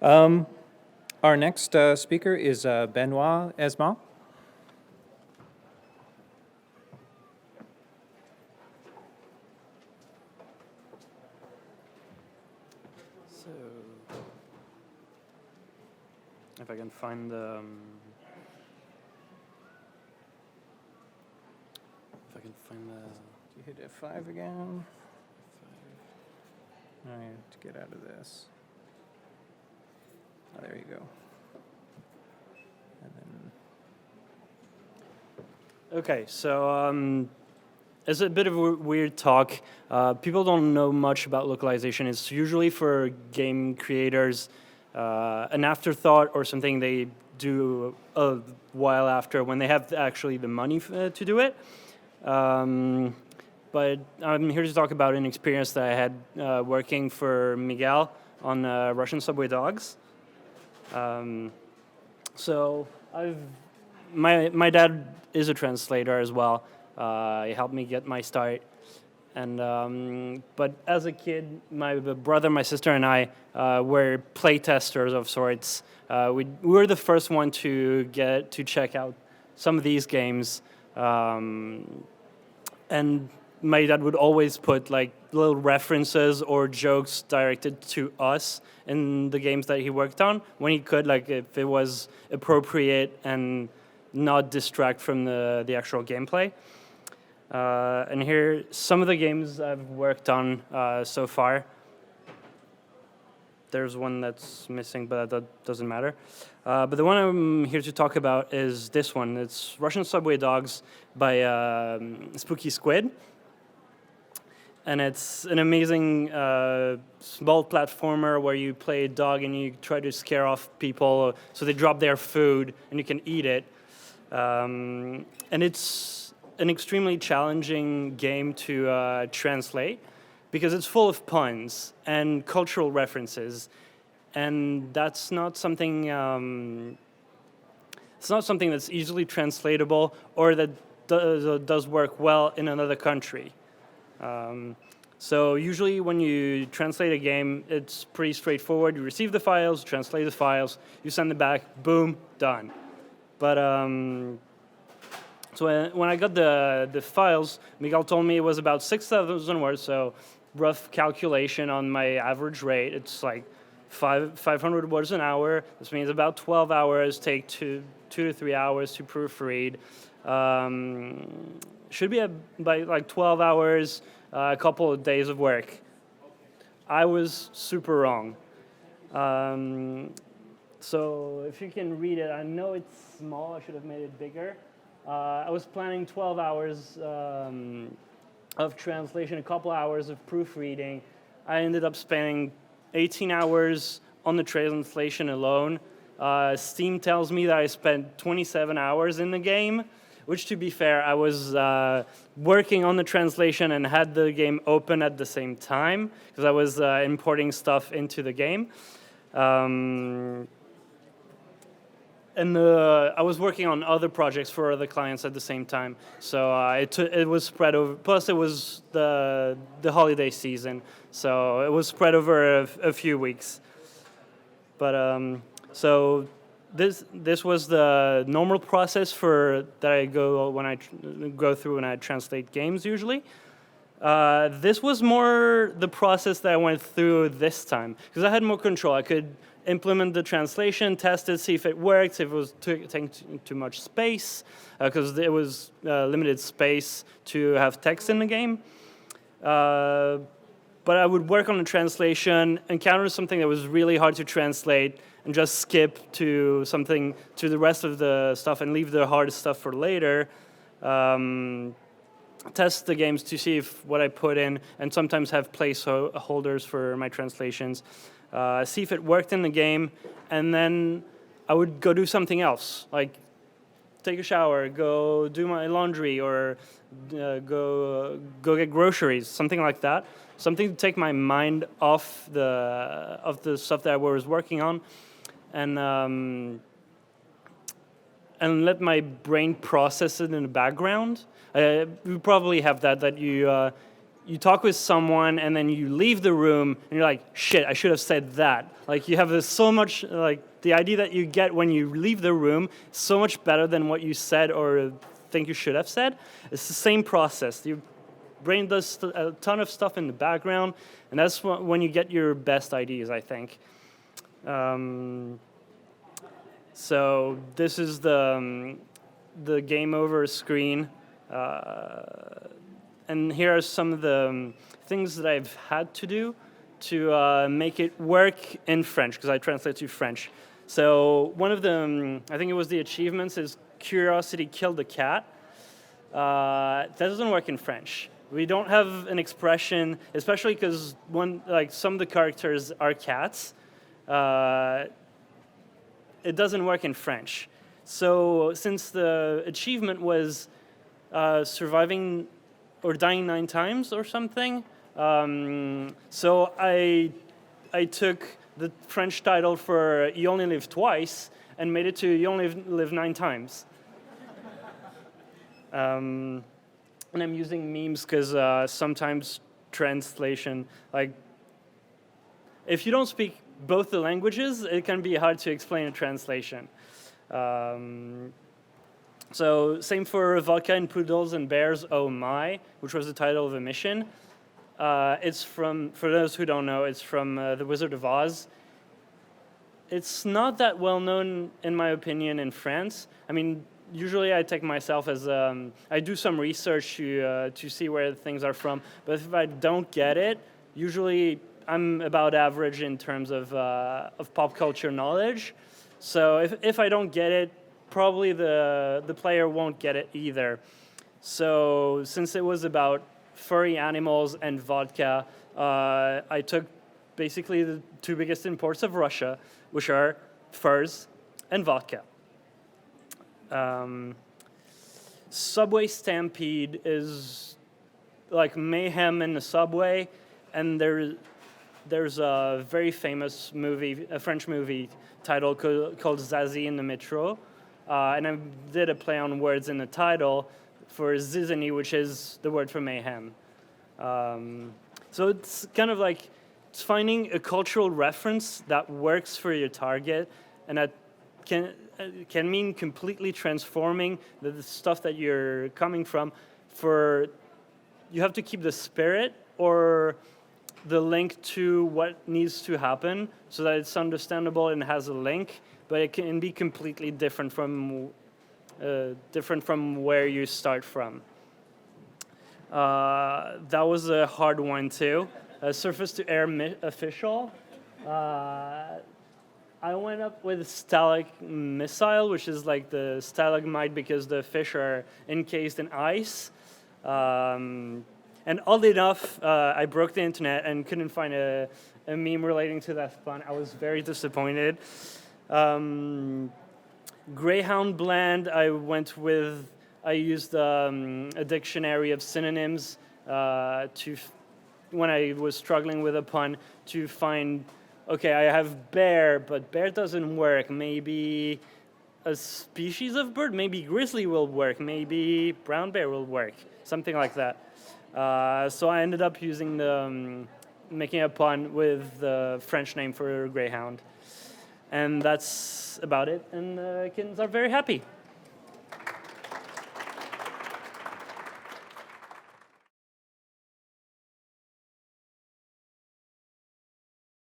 Our next speaker is Benoit Esmein. So, if I can find the, You hit F5 again. I have to get out of this. Oh, there you go. And then Okay, so it's a bit of a weird talk. People don't know much about localization. It's usually for game creators, an afterthought or something they do a while after when they have actually the money to do it. But I'm here to talk about an experience that I had working for Miguel on Russian subway dogs. So my dad is a translator as well. He helped me get my start. And but as a kid, my brother, my sister, and I were play testers of sorts. We were the first one to get to check out some of these games, and my dad would always put like little references or jokes directed to us in the games that he worked on when he could, like if it was appropriate and not distract from the actual gameplay. And here, some of the games I've worked on so far. There's one that's missing, but that doesn't matter. But the one I'm here to talk about is this one. It's Russian Subway Dogs by Spooky Squid. And it's an amazing small platformer where you play a dog and you try to scare off people so they drop their food and you can eat it. And it's an extremely challenging game to translate because it's full of puns and cultural references, and that's not something. It's not something that's easily translatable or that does work well in another country. So usually when you translate a game, it's pretty straightforward. You receive the files, translate the files, you send it back, boom, done. But so when I got the files, Miguel told me it was about 6,000 words, so rough calculation on my average rate, it's like 500 words an hour. This means about 12 hours, take two to 3 hours to proofread. Should be by like 12 hours, a couple of days of work. I was super wrong. So if you can read it, I know it's small, I should have made it bigger. I was planning 12 hours of translation, a couple hours of proofreading. I ended up spending 18 hours on the translation alone. Steam tells me that I spent 27 hours in the game, which, to be fair, I was working on the translation and had the game open at the same time because I was importing stuff into the game. And I was working on other projects for other clients at the same time, so it was spread over. Plus, it was the holiday season, so it was spread over a few weeks. But so this was the normal process that I go through when I translate games usually. This was more the process that I went through this time because I had more control. I could implement the translation, test it, see if it worked, if it was taking too much space, because it was limited space to have text in the game. But I would work on the translation, encounter something that was really hard to translate, and just skip to the rest of the stuff and leave the hardest stuff for later. Test the games to see if what I put in, and sometimes have placeholders for my translations. See if it worked in the game, and then I would go do something else, like take a shower, go do my laundry, or go get groceries, something like that. Something to take my mind off the stuff that I was working on, and let my brain process it in the background. You probably have that you talk with someone and then you leave the room and you're like, shit, I should have said that. Like you have this so much, like the idea that you get when you leave the room is so much better than what you said or think you should have said. It's the same process. Your brain does a ton of stuff in the background, and that's when you get your best ideas, I think. So this is the game over screen. And here are some of the things that I've had to do to make it work in French, because I translate to French. So one of the, I think it was the achievements, is curiosity killed the cat. That doesn't work in French. We don't have an expression, especially because some of the characters are cats. It doesn't work in French. So since the achievement was surviving or dying 9 times or something, so I took the French title for You Only Live Twice and made it to You Only Live 9 Times. And I'm using memes because sometimes translation, like, if you don't speak both the languages, it can be hard to explain a translation. So same for Vodka and Poodles and Bears, Oh My, which was the title of a mission. It's from, for those who don't know, it's from The Wizard of Oz. It's not that well known, in my opinion, in France. I mean, usually I take myself as, I do some research to see where things are from, but if I don't get it, usually I'm about average in terms of pop culture knowledge. So if I don't get it, probably the player won't get it either. So since it was about furry animals and vodka, I took basically the 2 biggest imports of Russia, which are furs and vodka. Subway Stampede is like mayhem in the subway, and there's a very famous movie, a French movie titled called Zazie in the Metro, and I did a play on words in the title for zizanie, which is the word for mayhem. So it's kind of like it's finding a cultural reference that works for your target, and that can mean completely transforming the stuff that you're coming from. You have to keep the spirit or the link to what needs to happen so that it's understandable and has a link, but it can be completely different from where you start from. That was a hard one too. Surface to air official. I went up with Stalag Missile, which is like the stalagmite because the fish are encased in ice. And oddly enough, I broke the internet and couldn't find a meme relating to that fun. I was very disappointed. Greyhound blend, I used a dictionary of synonyms when I was struggling with a pun to find, okay, I have bear, but bear doesn't work. Maybe a species of bird, maybe grizzly will work, maybe brown bear will work, something like that. So I ended up using making a pun with the French name for greyhound. And that's about it, and kittens are very happy.